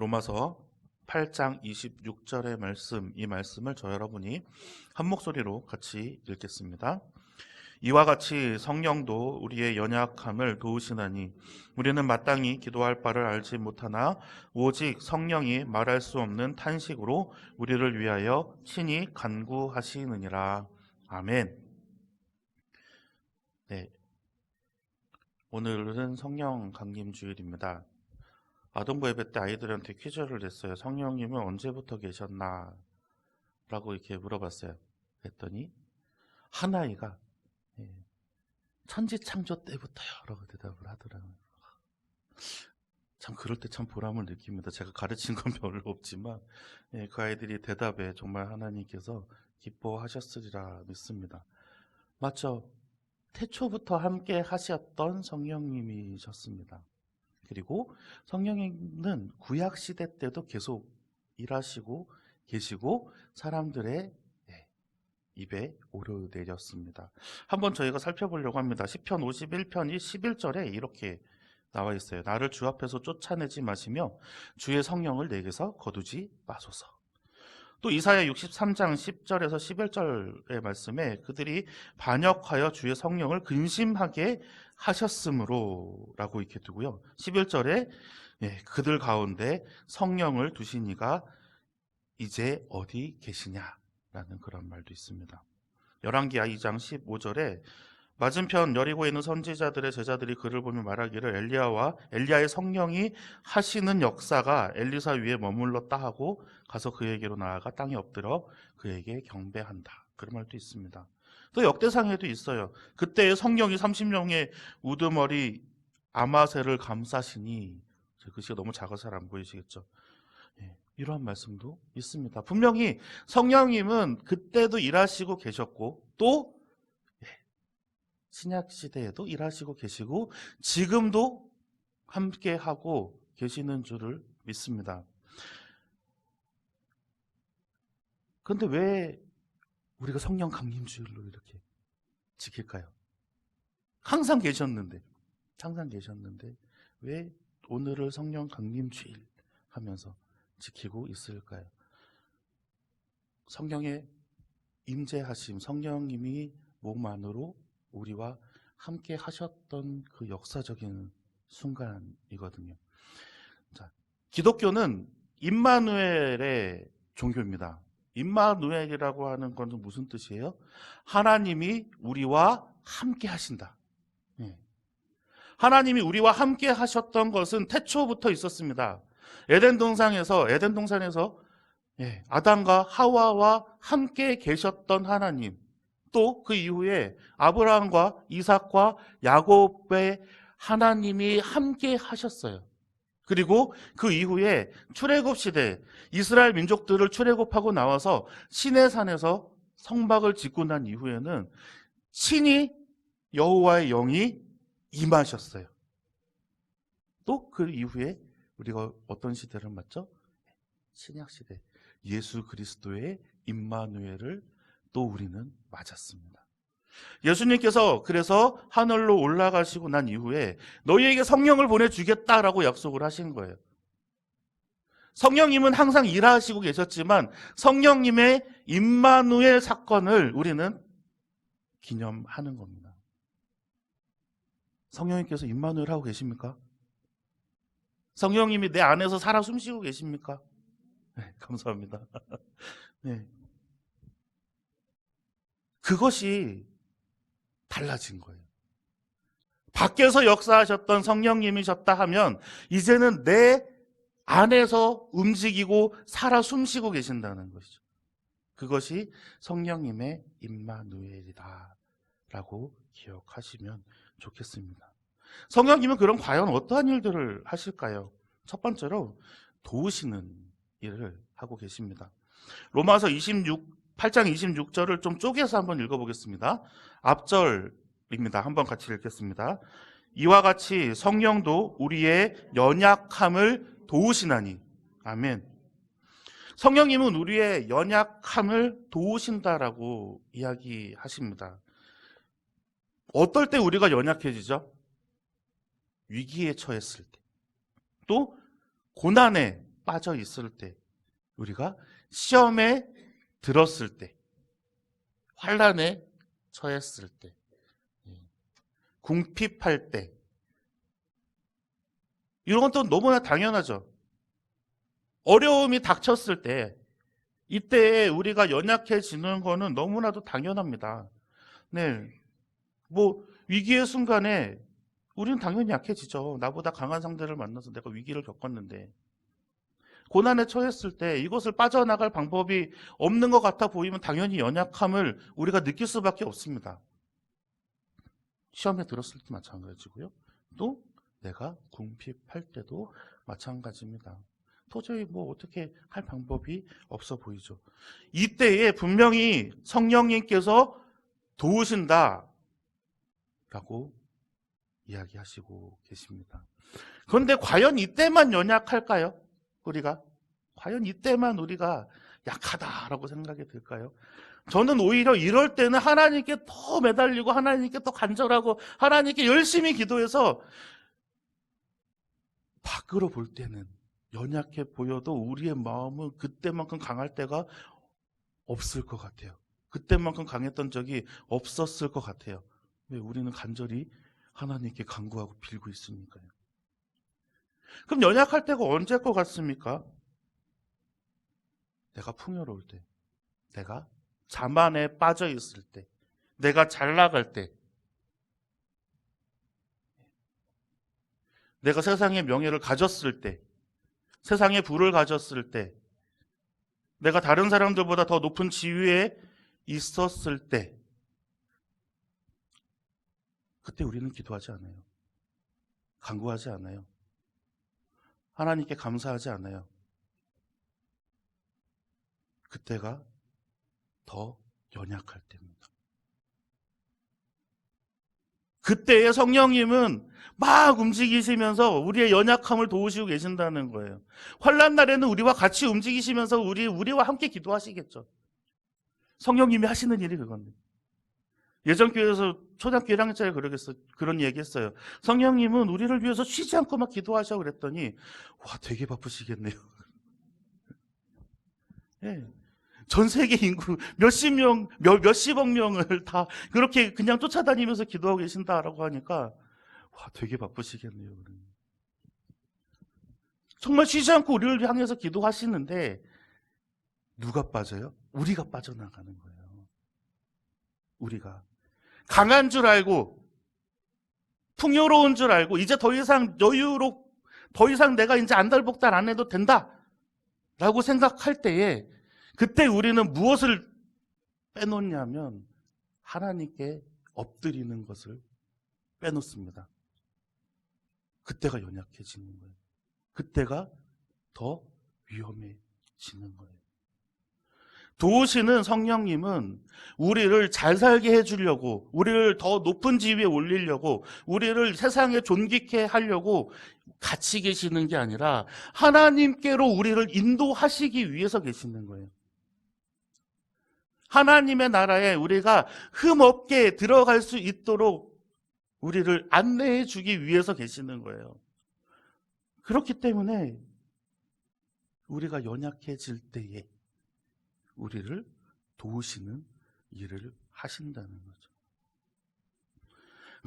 로마서 8장 26절의 말씀, 이 말씀을 저 여러분이 한 목소리로 같이 읽겠습니다. 이와 같이 성령도 우리의 연약함을 도우시나니 우리는 마땅히 기도할 바를 알지 못하나 오직 성령이 말할 수 없는 탄식으로 우리를 위하여 친히 간구하시느니라. 아멘. 네, 오늘은 성령 강림 주일입니다. 아동부 예배 때 아이들한테 퀴즈를 냈어요. 성령님은 언제부터 계셨나? 라고 이렇게 물어봤어요. 그랬더니 한 아이가 천지창조 때부터요 라고 대답을 하더라고요. 참 그럴 때 참 보람을 느낍니다. 제가 가르친 건 별로 없지만 그 아이들이 대답에 정말 하나님께서 기뻐하셨으리라 믿습니다. 맞죠? 태초부터 함께 하셨던 성령님이셨습니다. 그리고 성령님은 구약시대 때도 계속 일하시고 계시고 사람들의 입에 오르내렸습니다. 한번 저희가 살펴보려고 합니다. 시편 51편이 11절에 이렇게 나와 있어요. 나를 주 앞에서 쫓아내지 마시며 주의 성령을 내게서 거두지 마소서. 또 이사야 63장 10절에서 11절의 말씀에 그들이 반역하여 주의 성령을 근심하게 하셨으므로 라고 이렇게 두고요. 11절에 그들 가운데 성령을 두신 이가 이제 어디 계시냐라는 그런 말도 있습니다. 열왕기하 2장 15절에 맞은편 여리고에 있는 선지자들의 제자들이 그를 보며 말하기를 엘리야의 성령이 하시는 역사가 엘리사 위에 머물렀다 하고 가서 그에게로 나아가 땅에 엎드려 그에게 경배한다. 그런 말도 있습니다. 또 역대상에도 있어요. 그때 성령이 30명의 우두머리 아마새를 감싸시니, 글씨가 너무 작아서 잘 안 보이시겠죠? 이러한 말씀도 있습니다. 분명히 성령님은 그때도 일하시고 계셨고 또 신약 시대에도 일하시고 계시고 지금도 함께 하고 계시는 줄을 믿습니다. 그런데 왜 우리가 성령 강림주일로 이렇게 지킬까요? 항상 계셨는데 왜 오늘을 성령 강림주일 하면서 지키고 있을까요? 성령의 임재하심, 성령님이 몸 안으로 우리와 함께 하셨던 그 역사적인 순간이거든요. 자, 기독교는 임마누엘의 종교입니다. 임마누엘이라고 하는 건 무슨 뜻이에요? 하나님이 우리와 함께 하신다. 하나님이 우리와 함께 하셨던 것은 태초부터 있었습니다. 에덴 동산에서 아담과 하와와 함께 계셨던 하나님, 또 그 이후에 아브라함과 이삭과 야곱의 하나님이 함께 하셨어요. 그리고 그 이후에 출애굽 시대 이스라엘 민족들을 출애굽하고 나와서 시내산에서 성막을 짓고 난 이후에는 친히 여호와의 영이 임하셨어요. 또 그 이후에 우리가 어떤 시대를 맞죠? 신약 시대 예수 그리스도의 임마누엘을 또 우리는 맞았습니다. 예수님께서 그래서 하늘로 올라가시고 난 이후에 너희에게 성령을 보내주겠다라고 약속을 하신 거예요. 성령님은 항상 일하시고 계셨지만 성령님의 임마누엘 사건을 우리는 기념하는 겁니다. 성령님께서 임마누엘 하고 계십니까? 성령님이 내 안에서 살아 숨쉬고 계십니까? 네, 감사합니다. 네. 그것이 달라진 거예요. 밖에서 역사하셨던 성령님이셨다 하면 이제는 내 안에서 움직이고 살아 숨쉬고 계신다는 것이죠. 그것이 성령님의 임마누엘이다 라고 기억하시면 좋겠습니다. 성령님은 그럼 과연 어떠한 일들을 하실까요? 첫 번째로 도우시는 일을 하고 계십니다. 로마서 8장 26절을 좀 쪼개서 한번 읽어보겠습니다. 앞절입니다. 한번 같이 읽겠습니다. 이와 같이 성령도 우리의 연약함을 도우시나니. 아멘. 성령님은 우리의 연약함을 도우신다라고 이야기하십니다. 어떨 때 우리가 연약해지죠? 위기에 처했을 때, 또 고난에 빠져 있을 때, 우리가 시험에 들었을 때, 환난에 처했을 때, 궁핍할 때, 이런 것도 너무나 당연하죠. 어려움이 닥쳤을 때, 이때 우리가 연약해지는 거는 너무나도 당연합니다. 네, 뭐 위기의 순간에 우리는 당연히 약해지죠. 나보다 강한 상대를 만나서 내가 위기를 겪었는데, 고난에 처했을 때 이것을 빠져나갈 방법이 없는 것 같아 보이면 당연히 연약함을 우리가 느낄 수밖에 없습니다. 시험에 들었을 때 마찬가지고요. 또 내가 궁핍할 때도 마찬가지입니다. 도저히 뭐 어떻게 할 방법이 없어 보이죠. 이때에 분명히 성령님께서 도우신다 라고 이야기하시고 계십니다. 그런데 과연 이때만 연약할까요? 우리가 과연 이때만 우리가 약하다라고 생각이 들까요? 저는 오히려 이럴 때는 하나님께 더 매달리고 하나님께 더 간절하고 하나님께 열심히 기도해서, 밖으로 볼 때는 연약해 보여도 우리의 마음은 그때만큼 강할 때가 없을 것 같아요. 그때만큼 강했던 적이 없었을 것 같아요. 왜? 우리는 간절히 하나님께 간구하고 빌고 있으니까요. 그럼 연약할 때가 언제일 것 같습니까? 내가 풍요로울 때, 내가 자만에 빠져 있을 때, 내가 잘 나갈 때, 내가 세상의 명예를 가졌을 때, 세상의 부를 가졌을 때, 내가 다른 사람들보다 더 높은 지위에 있었을 때, 그때 우리는 기도하지 않아요. 간구하지 않아요. 하나님께 감사하지 않아요. 그때가 더 연약할 때입니다. 그때의 성령님은 막 움직이시면서 우리의 연약함을 도우시고 계신다는 거예요. 환난 날에는 우리와 같이 움직이시면서 우리와 함께 기도하시겠죠. 성령님이 하시는 일이 그건데. 예전 교회에서 초등학교 1학년 때 그런 얘기했어요. 성령님은 우리를 위해서 쉬지 않고 막 기도하셔 그랬더니, 와, 되게 바쁘시겠네요. 네. 전 세계 인구 몇십억 명을 다 그렇게 그냥 쫓아다니면서 기도하고 계신다라고 하니까, 와, 되게 바쁘시겠네요. 정말 쉬지 않고 우리를 향해서 기도하시는데, 누가 빠져요? 우리가 빠져나가는 거예요. 우리가 강한 줄 알고, 풍요로운 줄 알고, 이제 더 이상 더 이상 내가 이제 안달복달 안 해도 된다 라고 생각할 때에, 그때 우리는 무엇을 빼놓냐면 하나님께 엎드리는 것을 빼놓습니다. 그때가 연약해지는 거예요. 그때가 더 위험해지는 거예요. 도우시는 성령님은 우리를 잘 살게 해주려고, 우리를 더 높은 지위에 올리려고, 우리를 세상에 존귀케 하려고 같이 계시는 게 아니라 하나님께로 우리를 인도하시기 위해서 계시는 거예요. 하나님의 나라에 우리가 흠없게 들어갈 수 있도록 우리를 안내해 주기 위해서 계시는 거예요. 그렇기 때문에 우리가 연약해질 때에 우리를 도우시는 일을 하신다는 거죠.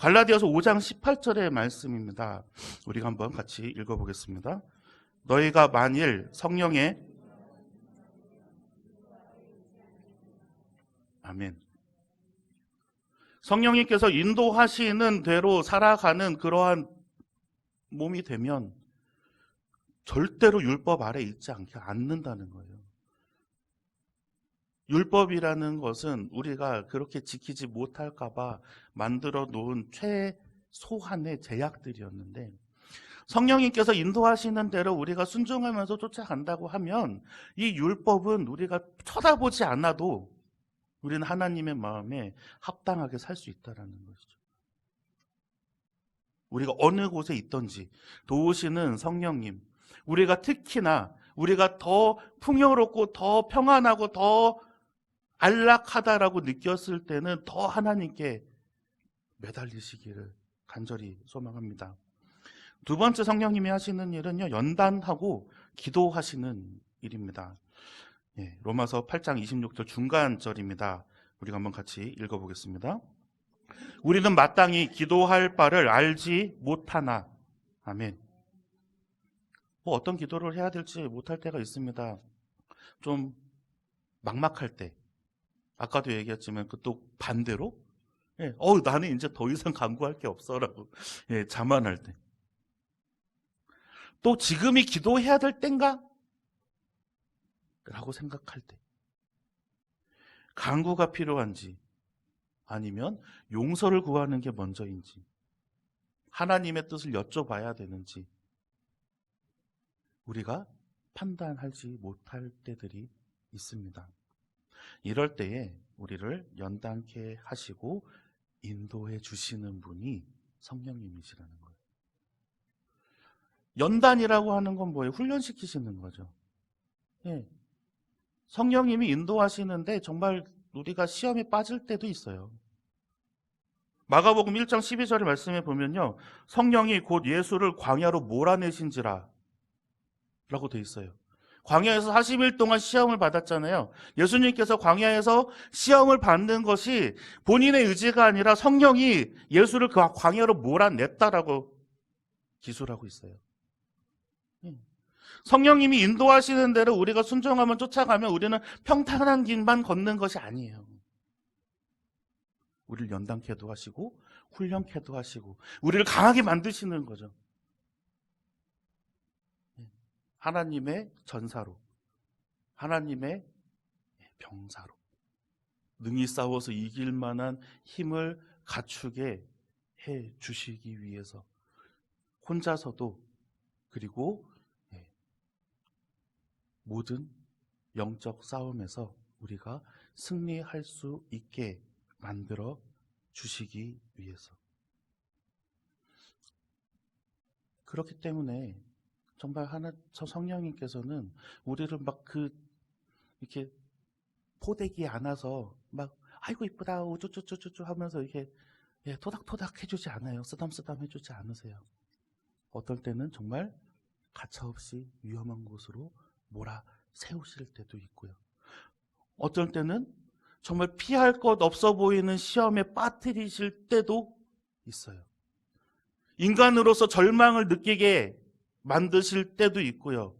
갈라디아서 5장 18절의 말씀입니다. 우리가 한번 같이 읽어보겠습니다. 너희가 만일 성령의 아멘. 성령님께서 인도하시는 대로 살아가는 그러한 몸이 되면 절대로 율법 아래 있지 않는다는 거예요. 율법이라는 것은 우리가 그렇게 지키지 못할까 봐 만들어 놓은 최소한의 제약들이었는데, 성령님께서 인도하시는 대로 우리가 순종하면서 쫓아간다고 하면 이 율법은 우리가 쳐다보지 않아도 우리는 하나님의 마음에 합당하게 살 수 있다는 것이죠. 우리가 어느 곳에 있든지 도우시는 성령님, 우리가 특히나 우리가 더 풍요롭고 더 평안하고 더 안락하다라고 느꼈을 때는 더 하나님께 매달리시기를 간절히 소망합니다. 두 번째 성령님이 하시는 일은요, 연단하고 기도하시는 일입니다. 로마서 8장 26절 중간절입니다. 우리가 한번 같이 읽어보겠습니다. 우리는 마땅히 기도할 바를 알지 못하나. 아멘. 어떤 기도를 해야 될지 못할 때가 있습니다. 좀 막막할 때, 아까도 얘기했지만 그 또 반대로 나는 이제 더 이상 간구할 게 없어라고 자만할 때, 또 지금이 기도해야 될 땐가? 라고 생각할 때, 간구가 필요한지 아니면 용서를 구하는 게 먼저인지, 하나님의 뜻을 여쭤봐야 되는지 우리가 판단하지 못할 때들이 있습니다. 이럴 때에 우리를 연단케 하시고 인도해 주시는 분이 성령님이시라는 거예요. 연단이라고 하는 건 뭐예요? 훈련시키시는 거죠. 성령님이 인도하시는데 정말 우리가 시험에 빠질 때도 있어요. 마가복음 1장 12절의 말씀에 보면요, 성령이 곧 예수를 광야로 몰아내신지라 라고 돼 있어요. 광야에서 40일 동안 시험을 받았잖아요. 예수님께서 광야에서 시험을 받는 것이 본인의 의지가 아니라 성령이 예수를 그 광야로 몰아냈다라고 기술하고 있어요. 성령님이 인도하시는 대로 우리가 순종하면, 쫓아가면 우리는 평탄한 길만 걷는 것이 아니에요. 우리를 연단케도 하시고 훈련케도 하시고 우리를 강하게 만드시는 거죠. 하나님의 전사로, 하나님의 병사로 능히 싸워서 이길 만한 힘을 갖추게 해 주시기 위해서 혼자서도, 그리고 모든 영적 싸움에서 우리가 승리할 수 있게 만들어 주시기 위해서. 그렇기 때문에 정말 저 성령님께서는 우리를 막 이렇게 포대기에 안아서 막 아이고 이쁘다 우쭈쭈쭈쭈 하면서 이렇게 토닥토닥 해주지 않아요. 쓰담쓰담 해주지 않으세요. 어떨 때는 정말 가차없이 위험한 곳으로 몰아 세우실 때도 있고요. 어떨 때는 정말 피할 것 없어 보이는 시험에 빠뜨리실 때도 있어요. 인간으로서 절망을 느끼게 만드실 때도 있고요.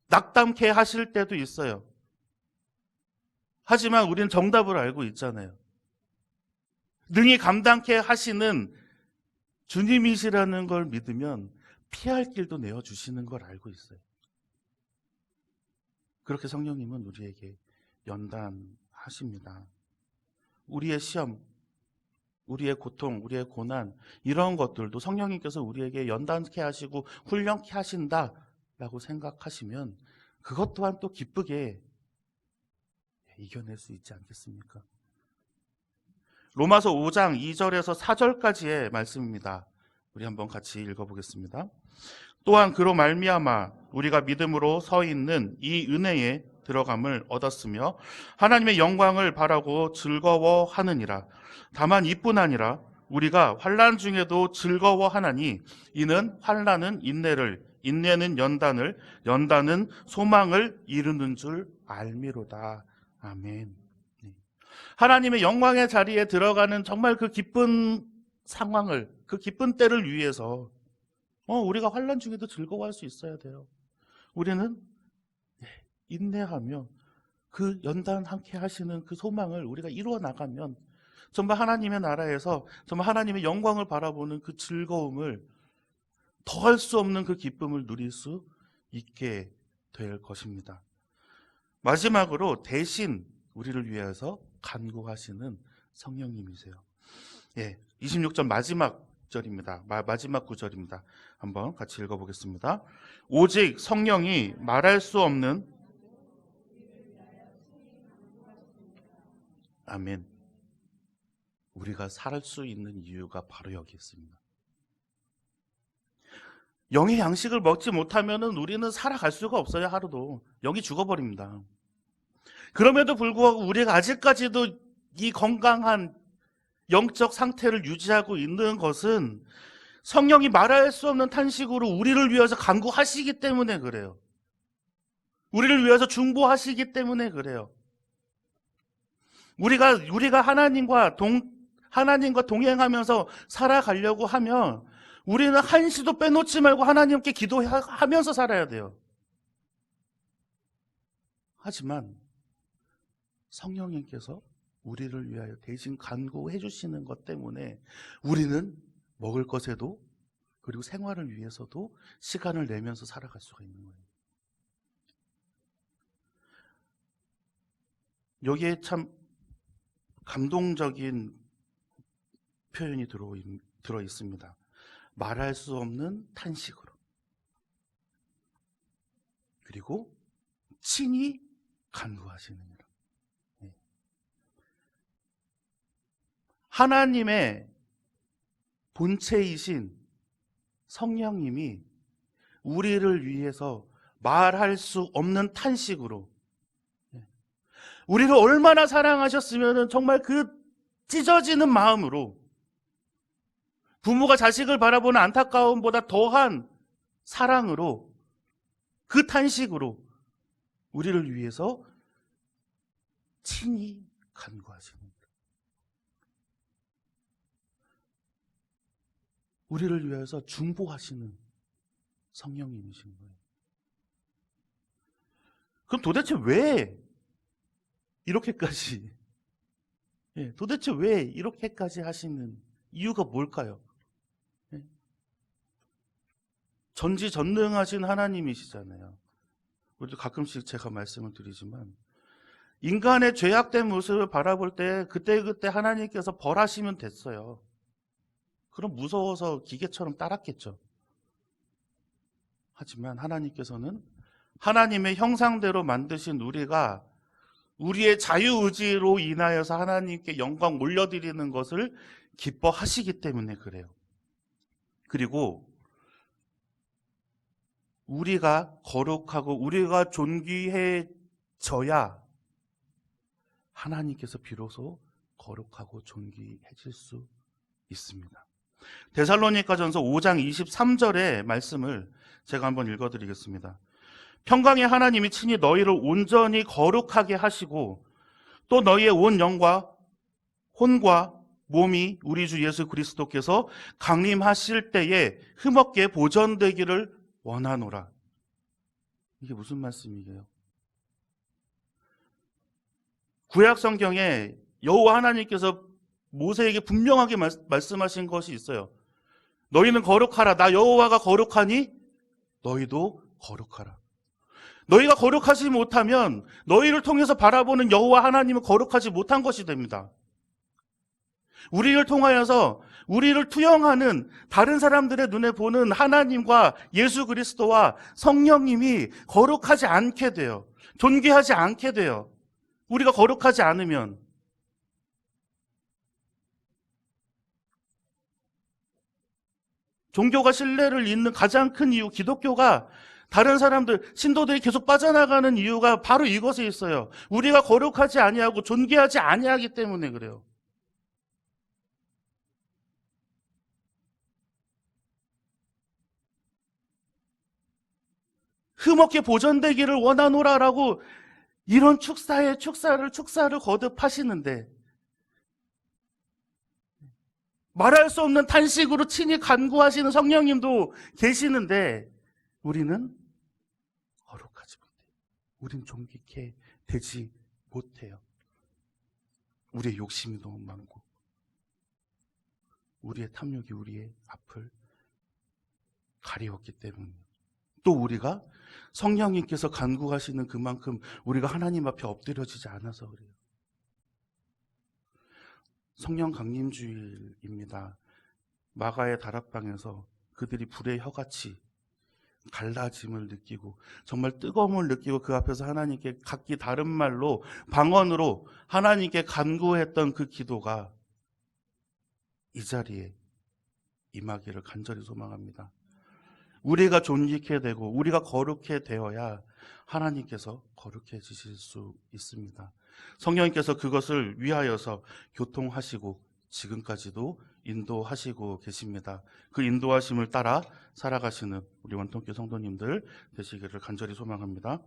낙담케 하실 때도 있어요. 하지만 우리는 정답을 알고 있잖아요. 능히 감당케 하시는 주님이시라는 걸 믿으면 피할 길도 내어주시는 걸 알고 있어요. 그렇게 성령님은 우리에게 연단하십니다. 우리의 시험, 우리의 고통, 우리의 고난, 이런 것들도 성령님께서 우리에게 연단케 하시고 훈련케 하신다라고 생각하시면 그것 또한 또 기쁘게 이겨낼 수 있지 않겠습니까? 로마서 5장 2절에서 4절까지의 말씀입니다. 우리 한번 같이 읽어보겠습니다. 또한 그로 말미암아 우리가 믿음으로 서 있는 이 은혜에 들어감을 얻었으며 하나님의 영광을 바라고 즐거워하느니라. 다만 이뿐 아니라 우리가 환난 중에도 즐거워하나니 이는 환난은 인내를, 인내는 연단을, 연단은 소망을 이루는 줄 알미로다. 아멘. 하나님의 영광의 자리에 들어가는 정말 그 기쁜 상황을, 그 기쁜 때를 위해서 우리가 환난 중에도 즐거워할 수 있어야 돼요. 우리는 인내하며 그 연단 함께 하시는 그 소망을 우리가 이루어 나가면 정말 하나님의 나라에서 정말 하나님의 영광을 바라보는 그 즐거움을, 더할 수 없는 그 기쁨을 누릴 수 있게 될 것입니다. 마지막으로 대신 우리를 위해서 간구하시는 성령님이세요. 26절 마지막 절입니다. 마지막 구절입니다. 한번 같이 읽어보겠습니다. 오직 성령이 말할 수 없는, 아멘. 우리가 살 수 있는 이유가 바로 여기 있습니다. 영의 양식을 먹지 못하면 우리는 살아갈 수가 없어요. 하루도 영이 죽어버립니다. 그럼에도 불구하고 우리가 아직까지도 이 건강한 영적 상태를 유지하고 있는 것은 성령이 말할 수 없는 탄식으로 우리를 위해서 간구하시기 때문에 그래요. 우리를 위해서 중보하시기 때문에 그래요. 우리가 하나님과 동행하면서 살아가려고 하면 우리는 한시도 빼놓지 말고 하나님께 기도하면서 살아야 돼요. 하지만 성령님께서 우리를 위하여 대신 간구해 주시는 것 때문에 우리는 먹을 것에도 그리고 생활을 위해서도 시간을 내면서 살아갈 수가 있는 거예요. 여기에 참 감동적인 표현이 들어 있습니다. 말할 수 없는 탄식으로. 그리고 친히 간구하시느니라. 하나님의 본체이신 성령님이 우리를 위해서 말할 수 없는 탄식으로 우리를 얼마나 사랑하셨으면 정말 그 찢어지는 마음으로 부모가 자식을 바라보는 안타까움보다 더한 사랑으로 그 탄식으로 우리를 위해서 친히 간구하십니다. 우리를 위해서 중보하시는 성령님이신 거예요. 그럼 도대체 왜 이렇게까지 하시는 이유가 뭘까요? 전지전능하신 하나님이시잖아요. 우리도 가끔씩 제가 말씀을 드리지만 인간의 죄악된 모습을 바라볼 때 그때그때 하나님께서 벌하시면 됐어요. 그럼 무서워서 기계처럼 따랐겠죠. 하지만 하나님께서는 하나님의 형상대로 만드신 우리가 우리의 자유의지로 인하여서 하나님께 영광 올려드리는 것을 기뻐하시기 때문에 그래요. 그리고 우리가 거룩하고 우리가 존귀해져야 하나님께서 비로소 거룩하고 존귀해질 수 있습니다. 데살로니가전서 5장 23절의 말씀을 제가 한번 읽어드리겠습니다. 평강의 하나님이 친히 너희를 온전히 거룩하게 하시고 또 너희의 온 영과 혼과 몸이 우리 주 예수 그리스도께서 강림하실 때에 흠없게 보존되기를 원하노라. 이게 무슨 말씀이에요? 구약 성경에 여호와 하나님께서 모세에게 분명하게 말씀하신 것이 있어요. 너희는 거룩하라. 나 여호와가 거룩하니 너희도 거룩하라. 너희가 거룩하지 못하면 너희를 통해서 바라보는 여호와 하나님은 거룩하지 못한 것이 됩니다. 우리를 통하여서 우리를 투영하는 다른 사람들의 눈에 보는 하나님과 예수 그리스도와 성령님이 거룩하지 않게 돼요. 존귀하지 않게 돼요. 우리가 거룩하지 않으면. 종교가 신뢰를 잇는 가장 큰 이유, 기독교가 다른 사람들, 신도들이 계속 빠져나가는 이유가 바로 이것에 있어요. 우리가 거룩하지 아니하고 존귀하지 아니하기 때문에 그래요. 흠없게 보존되기를 원하노라라고 이런 축사를 거듭하시는데 말할 수 없는 탄식으로 친히 간구하시는 성령님도 계시는데 우리는 거룩하지 못해요. 우린 존귀케 되지 못해요. 우리의 욕심이 너무 많고 우리의 탐욕이 우리의 앞을 가리웠기 때문이에요. 또 우리가 성령님께서 간구하시는 그만큼 우리가 하나님 앞에 엎드려지지 않아서 그래요. 성령 강림주일입니다. 마가의 다락방에서 그들이 불의 혀같이 갈라짐을 느끼고 정말 뜨거움을 느끼고 그 앞에서 하나님께 각기 다른 말로 방언으로 하나님께 간구했던 그 기도가 이 자리에 임하기를 간절히 소망합니다. 우리가 존귀케 되고 우리가 거룩해 되어야 하나님께서 거룩해지실 수 있습니다. 성령님께서 그것을 위하여서 교통하시고 지금까지도 인도하시고 계십니다. 그 인도하심을 따라 살아가시는 우리 원통교 성도님들 되시기를 간절히 소망합니다.